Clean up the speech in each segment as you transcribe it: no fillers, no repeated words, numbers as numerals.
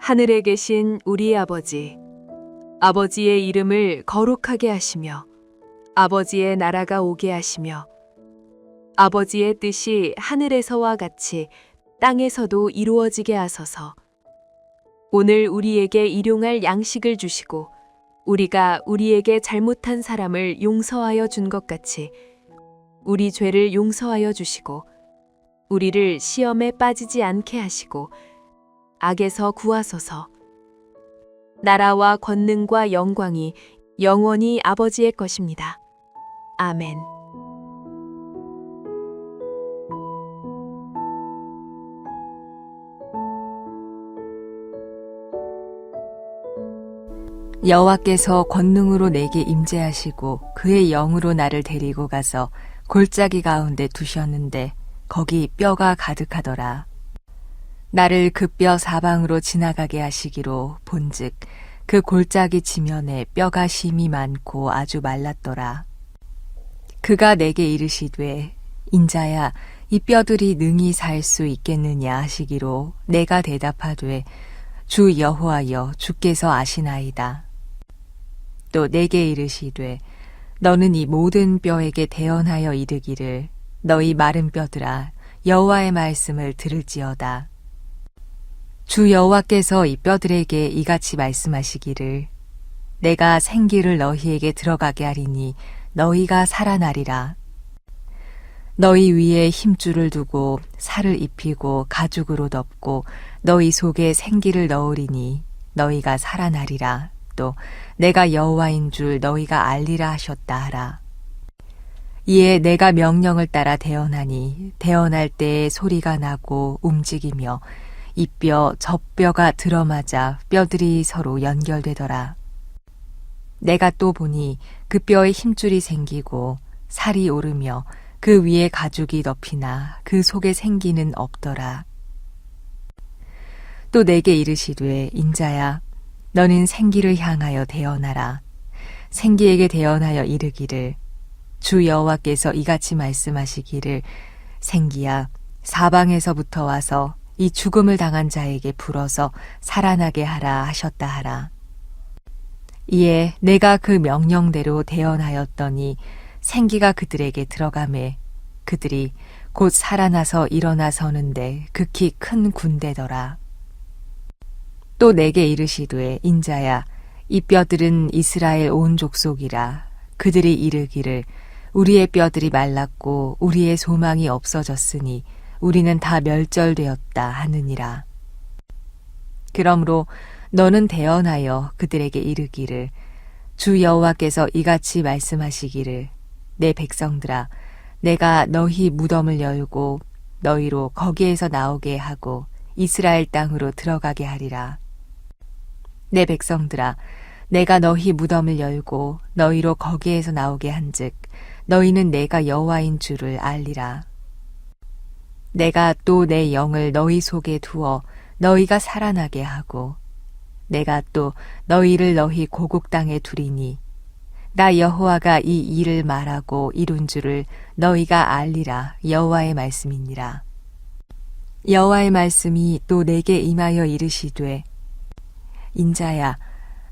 하늘에 계신 우리 아버지, 아버지의 이름을 거룩하게 하시며 아버지의 나라가 오게 하시며 아버지의 뜻이 하늘에서와 같이 땅에서도 이루어지게 하소서. 오늘 우리에게 일용할 양식을 주시고 우리가 우리에게 잘못한 사람을 용서하여 준 것 같이 우리 죄를 용서하여 주시고 우리를 시험에 빠지지 않게 하시고 악에서 구하소서. 나라와 권능과 영광이 영원히 아버지의 것입니다. 아멘. 여호와께서 권능으로 내게 임재하시고 그의 영으로 나를 데리고 가서 골짜기 가운데 두셨는데 거기 뼈가 가득하더라. 나를 그 뼈 사방으로 지나가게 하시기로 본즉 그 골짜기 지면에 뼈가 심이 많고 아주 말랐더라. 그가 내게 이르시되 인자야 이 뼈들이 능히 살 수 있겠느냐 하시기로 내가 대답하되 주 여호와여 주께서 아시나이다. 또 내게 이르시되 너는 이 모든 뼈에게 대언하여 이르기를 너희 마른 뼈들아 여호와의 말씀을 들을지어다. 주 여호와께서 이 뼈들에게 이같이 말씀하시기를 내가 생기를 너희에게 들어가게 하리니 너희가 살아나리라. 너희 위에 힘줄을 두고 살을 입히고 가죽으로 덮고 너희 속에 생기를 넣으리니 너희가 살아나리라. 또 내가 여호와인 줄 너희가 알리라 하셨다 하라. 이에 내가 명령을 따라 대언하니 대언할 때에 소리가 나고 움직이며 이 뼈 저 뼈가 들어맞아 뼈들이 서로 연결되더라. 내가 또 보니 그 뼈에 힘줄이 생기고 살이 오르며 그 위에 가죽이 덮이나 그 속에 생기는 없더라. 또 내게 이르시되 인자야 너는 생기를 향하여 대언하라. 생기에게 대언하여 이르기를 주 여호와께서 이같이 말씀하시기를 생기야 사방에서부터 와서 이 죽음을 당한 자에게 불어서 살아나게 하라 하셨다 하라. 이에 내가 그 명령대로 대언하였더니 생기가 그들에게 들어가매 그들이 곧 살아나서 일어나 서는데 극히 큰 군대더라. 또 내게 이르시되 인자야 이 뼈들은 이스라엘 온 족속이라. 그들이 이르기를 우리의 뼈들이 말랐고 우리의 소망이 없어졌으니 우리는 다 멸절되었다 하느니라. 그러므로 너는 대언하여 그들에게 이르기를 주 여호와께서 이같이 말씀하시기를 내 백성들아 내가 너희 무덤을 열고 너희로 거기에서 나오게 하고 이스라엘 땅으로 들어가게 하리라. 내 백성들아 내가 너희 무덤을 열고 너희로 거기에서 나오게 한즉 너희는 내가 여호와인 줄을 알리라. 내가 또 내 영을 너희 속에 두어 너희가 살아나게 하고 내가 또 너희를 너희 고국 땅에 두리니 나 여호와가 이 일을 말하고 이룬 줄을 너희가 알리라. 여호와의 말씀이니라. 여호와의 말씀이 또 내게 임하여 이르시되 인자야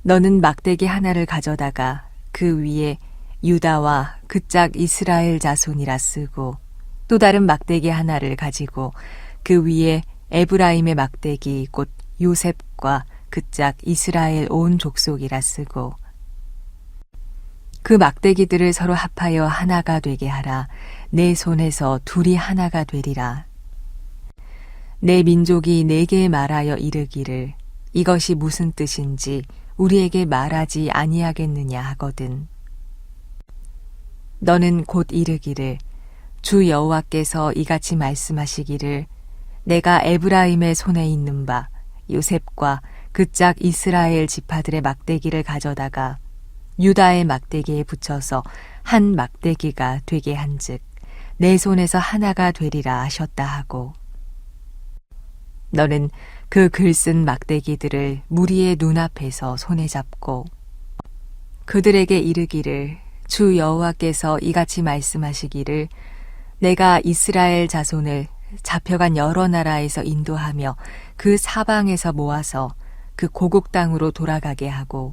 너는 막대기 하나를 가져다가 그 위에 유다와 그 짝 이스라엘 자손이라 쓰고 또 다른 막대기 하나를 가지고 그 위에 에브라임의 막대기 곧 요셉과 그 짝 이스라엘 온 족속이라 쓰고 그 막대기들을 서로 합하여 하나가 되게 하라. 내 손에서 둘이 하나가 되리라. 내 민족이 내게 말하여 이르기를 이것이 무슨 뜻인지 우리에게 말하지 아니하겠느냐 하거든. 너는 곧 이르기를 주 여호와께서 이같이 말씀하시기를 내가 에브라임의 손에 있는 바 요셉과 그 짝 이스라엘 지파들의 막대기를 가져다가 유다의 막대기에 붙여서 한 막대기가 되게 한즉 내 손에서 하나가 되리라 하셨다 하고 너는 그 글쓴 막대기들을 무리의 눈앞에서 손에 잡고 그들에게 이르기를 주 여호와께서 이같이 말씀하시기를 내가 이스라엘 자손을 잡혀간 여러 나라에서 인도하며 그 사방에서 모아서 그 고국 땅으로 돌아가게 하고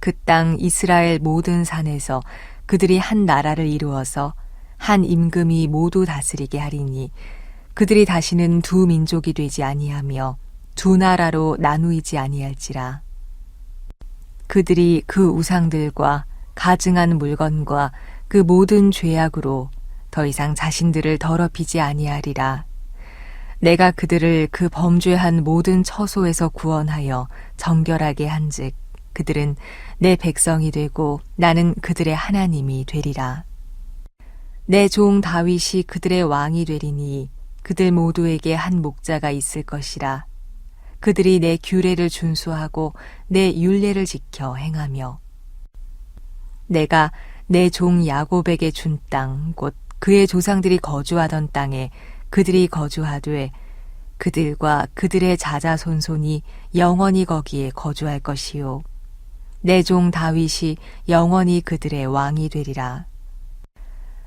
그 땅 이스라엘 모든 산에서 그들이 한 나라를 이루어서 한 임금이 모두 다스리게 하리니 그들이 다시는 두 민족이 되지 아니하며 두 나라로 나누이지 아니할지라. 그들이 그 우상들과 가증한 물건과 그 모든 죄악으로 더 이상 자신들을 더럽히지 아니하리라. 내가 그들을 그 범죄한 모든 처소에서 구원하여 정결하게 한즉 그들은 내 백성이 되고 나는 그들의 하나님이 되리라. 내 종 다윗이 그들의 왕이 되리니 그들 모두에게 한 목자가 있을 것이라. 그들이 내 규례를 준수하고 내 율례를 지켜 행하며 내가 내 종 야곱에게 준 땅 곧 그의 조상들이 거주하던 땅에 그들이 거주하되 그들과 그들의 자자손손이 영원히 거기에 거주할 것이요 내 종 다윗이 영원히 그들의 왕이 되리라.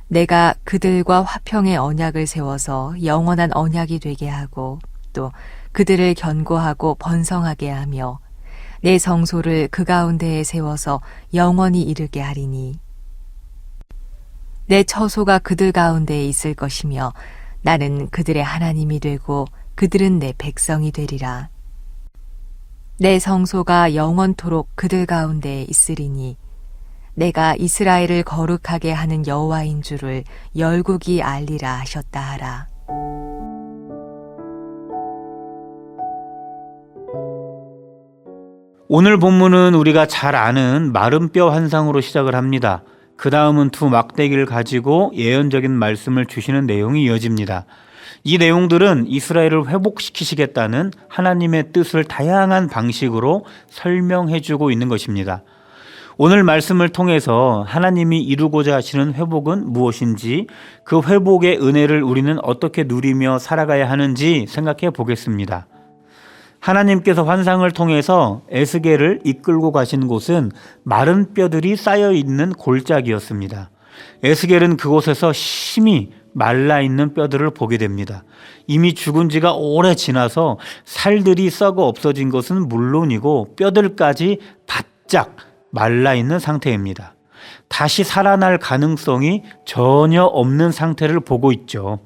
내가 그들과 화평의 언약을 세워서 영원한 언약이 되게 하고 또 그들을 견고하고 번성하게 하며 내 성소를 그 가운데에 세워서 영원히 이르게 하리니 내 처소가 그들 가운데에 있을 것이며 나는 그들의 하나님이 되고 그들은 내 백성이 되리라. 내 성소가 영원토록 그들 가운데에 있으리니 내가 이스라엘을 거룩하게 하는 여호와인 줄을 열국이 알리라 하셨다 하라. 오늘 본문은 우리가 잘 아는 마른 뼈 환상으로 시작을 합니다. 그 다음은 두 막대기를 가지고 예언적인 말씀을 주시는 내용이 이어집니다. 이 내용들은 이스라엘을 회복시키시겠다는 하나님의 뜻을 다양한 방식으로 설명해주고 있는 것입니다. 오늘 말씀을 통해서 하나님이 이루고자 하시는 회복은 무엇인지, 그 회복의 은혜를 우리는 어떻게 누리며 살아가야 하는지 생각해 보겠습니다. 하나님께서 환상을 통해서 에스겔을 이끌고 가신 곳은 마른 뼈들이 쌓여 있는 골짜기였습니다. 에스겔은 그곳에서 심히 말라 있는 뼈들을 보게 됩니다. 이미 죽은 지가 오래 지나서 살들이 썩어 없어진 것은 물론이고 뼈들까지 바짝 말라 있는 상태입니다. 다시 살아날 가능성이 전혀 없는 상태를 보고 있죠.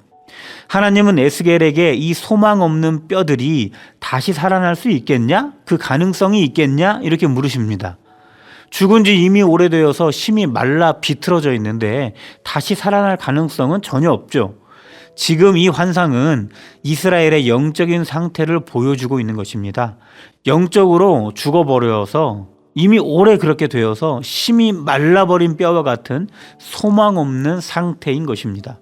하나님은 에스겔에게 이 소망 없는 뼈들이 다시 살아날 수 있겠냐? 그 가능성이 있겠냐? 이렇게 물으십니다. 죽은 지 이미 오래되어서 심히 말라 비틀어져 있는데 다시 살아날 가능성은 전혀 없죠. 지금 이 환상은 이스라엘의 영적인 상태를 보여주고 있는 것입니다. 영적으로 죽어버려서 이미 오래 그렇게 되어서 심히 말라버린 뼈와 같은 소망 없는 상태인 것입니다.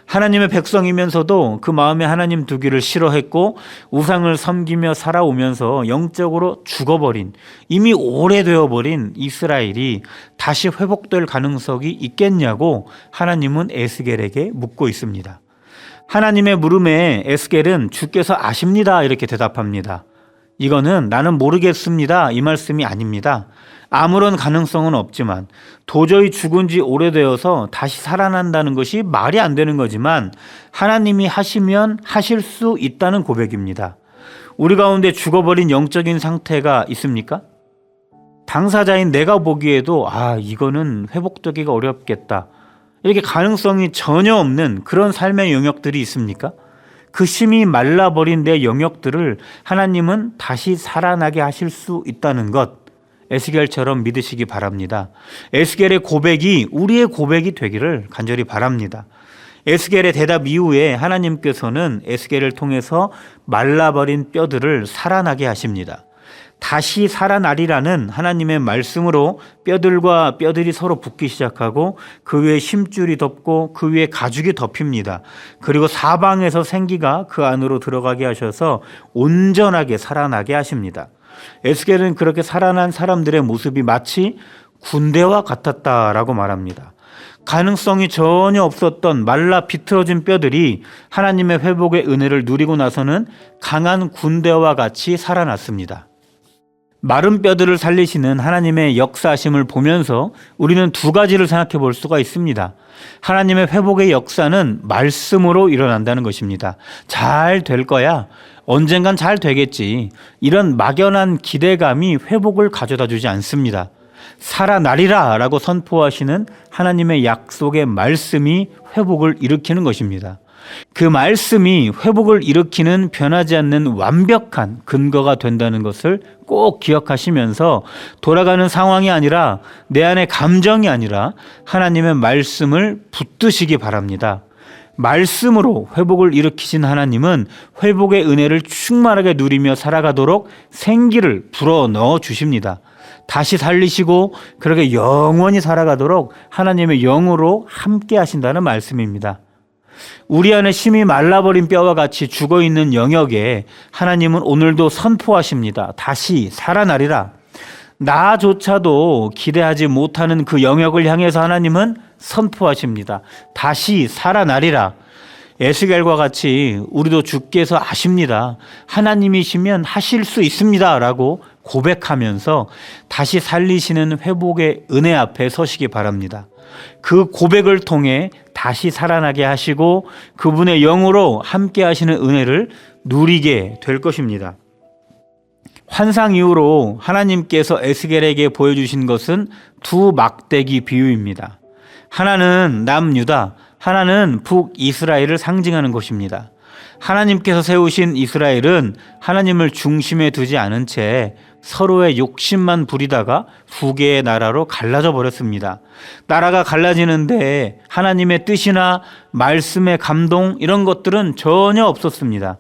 하나님의 백성이면서도 그 마음에 하나님 두기를 싫어했고 우상을 섬기며 살아오면서 영적으로 죽어버린, 이미 오래되어버린 이스라엘이 다시 회복될 가능성이 있겠냐고 하나님은 에스겔에게 묻고 있습니다. 하나님의 물음에 에스겔은 주께서 아십니다 이렇게 대답합니다. 이거는 나는 모르겠습니다 이 말씀이 아닙니다. 아무런 가능성은 없지만 도저히 죽은 지 오래되어서 다시 살아난다는 것이 말이 안 되는 거지만 하나님이 하시면 하실 수 있다는 고백입니다. 우리 가운데 죽어버린 영적인 상태가 있습니까? 당사자인 내가 보기에도 이거는 회복되기가 어렵겠다, 이렇게 가능성이 전혀 없는 그런 삶의 영역들이 있습니까? 그 심히 말라버린 내 영역들을 하나님은 다시 살아나게 하실 수 있다는 것, 에스겔처럼 믿으시기 바랍니다. 에스겔의 고백이 우리의 고백이 되기를 간절히 바랍니다. 에스겔의 대답 이후에 하나님께서는 에스겔을 통해서 말라버린 뼈들을 살아나게 하십니다. 다시 살아나리라는 하나님의 말씀으로 뼈들과 뼈들이 서로 붙기 시작하고 그 위에 심줄이 덮고 그 위에 가죽이 덮입니다. 그리고 사방에서 생기가 그 안으로 들어가게 하셔서 온전하게 살아나게 하십니다. 에스겔은 그렇게 살아난 사람들의 모습이 마치 군대와 같았다라고 말합니다. 가능성이 전혀 없었던 말라 비틀어진 뼈들이 하나님의 회복의 은혜를 누리고 나서는 강한 군대와 같이 살아났습니다. 마른 뼈들을 살리시는 하나님의 역사하심을 보면서 우리는 두 가지를 생각해 볼 수가 있습니다. 하나님의 회복의 역사는 말씀으로 일어난다는 것입니다. 잘 될 거야. 언젠간 잘 되겠지. 이런 막연한 기대감이 회복을 가져다 주지 않습니다. 살아나리라 라고 선포하시는 하나님의 약속의 말씀이 회복을 일으키는 것입니다. 그 말씀이 회복을 일으키는 변하지 않는 완벽한 근거가 된다는 것을 꼭 기억하시면서 돌아가는 상황이 아니라 내 안의 감정이 아니라 하나님의 말씀을 붙드시기 바랍니다. 말씀으로 회복을 일으키신 하나님은 회복의 은혜를 충만하게 누리며 살아가도록 생기를 불어넣어 주십니다. 다시 살리시고 그렇게 영원히 살아가도록 하나님의 영으로 함께 하신다는 말씀입니다. 우리 안에 심히 말라버린 뼈와 같이 죽어있는 영역에 하나님은 오늘도 선포하십니다. 다시 살아나리라. 나조차도 기대하지 못하는 그 영역을 향해서 하나님은 선포하십니다. 다시 살아나리라. 에스겔과 같이 우리도 주께서 아십니다. 하나님이시면 하실 수 있습니다 라고 고백하면서 다시 살리시는 회복의 은혜 앞에 서시기 바랍니다. 그 고백을 통해 다시 살아나게 하시고 그분의 영으로 함께 하시는 은혜를 누리게 될 것입니다. 환상 이후로 하나님께서 에스겔에게 보여주신 것은 두 막대기 비유입니다. 하나는 남유다, 하나는 북이스라엘을 상징하는 것입니다. 하나님께서 세우신 이스라엘은 하나님을 중심에 두지 않은 채 서로의 욕심만 부리다가 두 개의 나라로 갈라져 버렸습니다. 나라가 갈라지는데 하나님의 뜻이나 말씀의 감동 이런 것들은 전혀 없었습니다.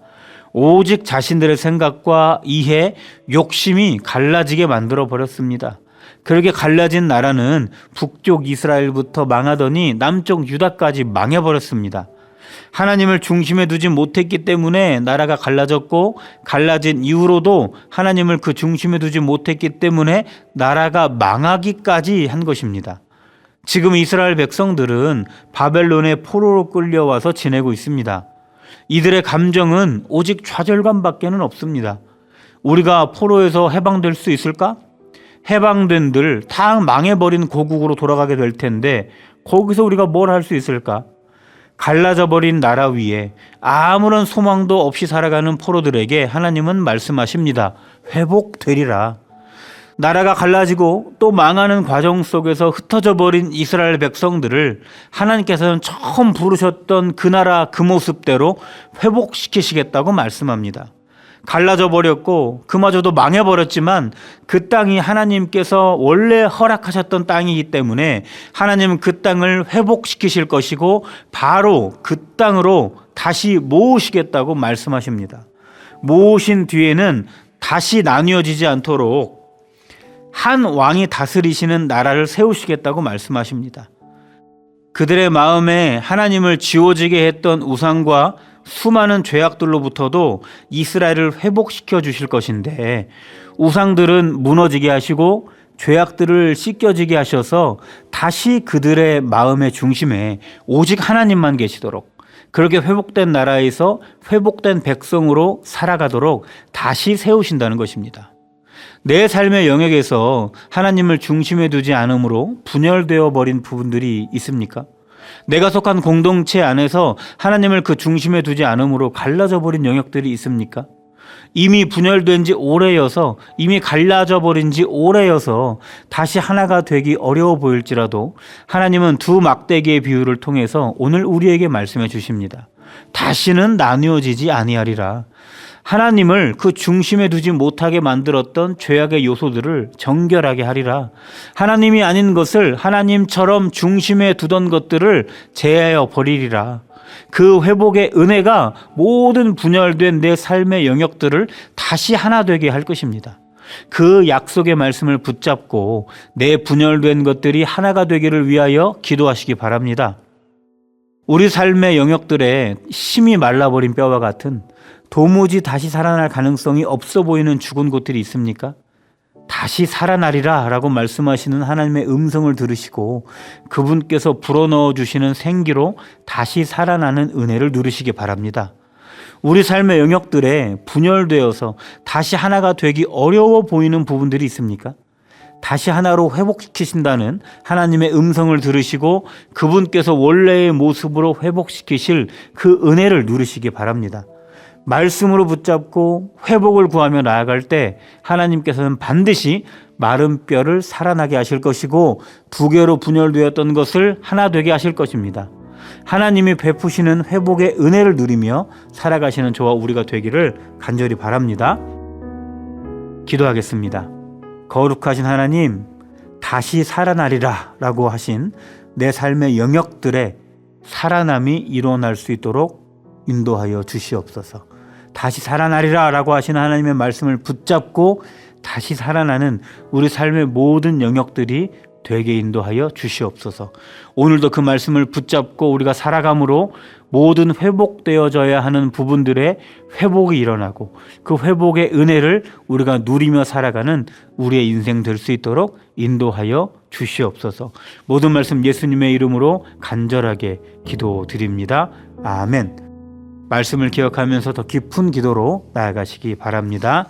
오직 자신들의 생각과 이해, 욕심이 갈라지게 만들어 버렸습니다. 그렇게 갈라진 나라는 북쪽 이스라엘부터 망하더니 남쪽 유다까지 망해버렸습니다. 하나님을 중심에 두지 못했기 때문에 나라가 갈라졌고 갈라진 이후로도 하나님을 그 중심에 두지 못했기 때문에 나라가 망하기까지 한 것입니다. 지금 이스라엘 백성들은 바벨론의 포로로 끌려와서 지내고 있습니다. 이들의 감정은 오직 좌절감밖에는 없습니다. 우리가 포로에서 해방될 수 있을까? 해방된들 다 망해버린 고국으로 돌아가게 될 텐데 거기서 우리가 뭘 할 수 있을까? 갈라져 버린 나라 위에 아무런 소망도 없이 살아가는 포로들에게 하나님은 말씀하십니다. 회복되리라. 나라가 갈라지고 또 망하는 과정 속에서 흩어져 버린 이스라엘 백성들을 하나님께서는 처음 부르셨던 그 나라 그 모습대로 회복시키시겠다고 말씀합니다. 갈라져 버렸고 그마저도 망해버렸지만 그 땅이 하나님께서 원래 허락하셨던 땅이기 때문에 하나님은 그 땅을 회복시키실 것이고 바로 그 땅으로 다시 모으시겠다고 말씀하십니다. 모으신 뒤에는 다시 나뉘어지지 않도록 한 왕이 다스리시는 나라를 세우시겠다고 말씀하십니다. 그들의 마음에 하나님을 지워지게 했던 우상과 수많은 죄악들로부터도 이스라엘을 회복시켜 주실 것인데 우상들은 무너지게 하시고 죄악들을 씻겨지게 하셔서 다시 그들의 마음의 중심에 오직 하나님만 계시도록 그렇게 회복된 나라에서 회복된 백성으로 살아가도록 다시 세우신다는 것입니다. 내 삶의 영역에서 하나님을 중심에 두지 않으므로 분열되어 버린 부분들이 있습니까? 내가 속한 공동체 안에서 하나님을 그 중심에 두지 않으므로 갈라져 버린 영역들이 있습니까? 이미 분열된 지 오래여서 이미 갈라져 버린 지 오래여서 다시 하나가 되기 어려워 보일지라도 하나님은 두 막대기의 비유를 통해서 오늘 우리에게 말씀해 주십니다. 다시는 나뉘어지지 아니하리라. 하나님을 그 중심에 두지 못하게 만들었던 죄악의 요소들을 정결하게 하리라. 하나님이 아닌 것을 하나님처럼 중심에 두던 것들을 제하여 버리리라. 그 회복의 은혜가 모든 분열된 내 삶의 영역들을 다시 하나 되게 할 것입니다. 그 약속의 말씀을 붙잡고 내 분열된 것들이 하나가 되기를 위하여 기도하시기 바랍니다. 우리 삶의 영역들에 심히 말라버린 뼈와 같은 도무지 다시 살아날 가능성이 없어 보이는 죽은 곳들이 있습니까? 다시 살아나리라 라고 말씀하시는 하나님의 음성을 들으시고 그분께서 불어넣어 주시는 생기로 다시 살아나는 은혜를 누리시기 바랍니다. 우리 삶의 영역들에 분열되어서 다시 하나가 되기 어려워 보이는 부분들이 있습니까? 다시 하나로 회복시키신다는 하나님의 음성을 들으시고 그분께서 원래의 모습으로 회복시키실 그 은혜를 누리시기 바랍니다. 말씀으로 붙잡고 회복을 구하며 나아갈 때 하나님께서는 반드시 마른 뼈를 살아나게 하실 것이고 두 개로 분열되었던 것을 하나 되게 하실 것입니다. 하나님이 베푸시는 회복의 은혜를 누리며 살아가시는 저와 우리가 되기를 간절히 바랍니다. 기도하겠습니다. 거룩하신 하나님, 다시 살아나리라 라고 하신 내 삶의 영역들에 살아남이 일어날 수 있도록 인도하여 주시옵소서. 다시 살아나리라 라고 하시는 하나님의 말씀을 붙잡고 다시 살아나는 우리 삶의 모든 영역들이 되게 인도하여 주시옵소서. 오늘도 그 말씀을 붙잡고 우리가 살아감으로 모든 회복되어져야 하는 부분들의 회복이 일어나고 그 회복의 은혜를 우리가 누리며 살아가는 우리의 인생 될 수 있도록 인도하여 주시옵소서. 모든 말씀 예수님의 이름으로 간절하게 기도드립니다. 아멘. 말씀을 기억하면서 더 깊은 기도로 나아가시기 바랍니다.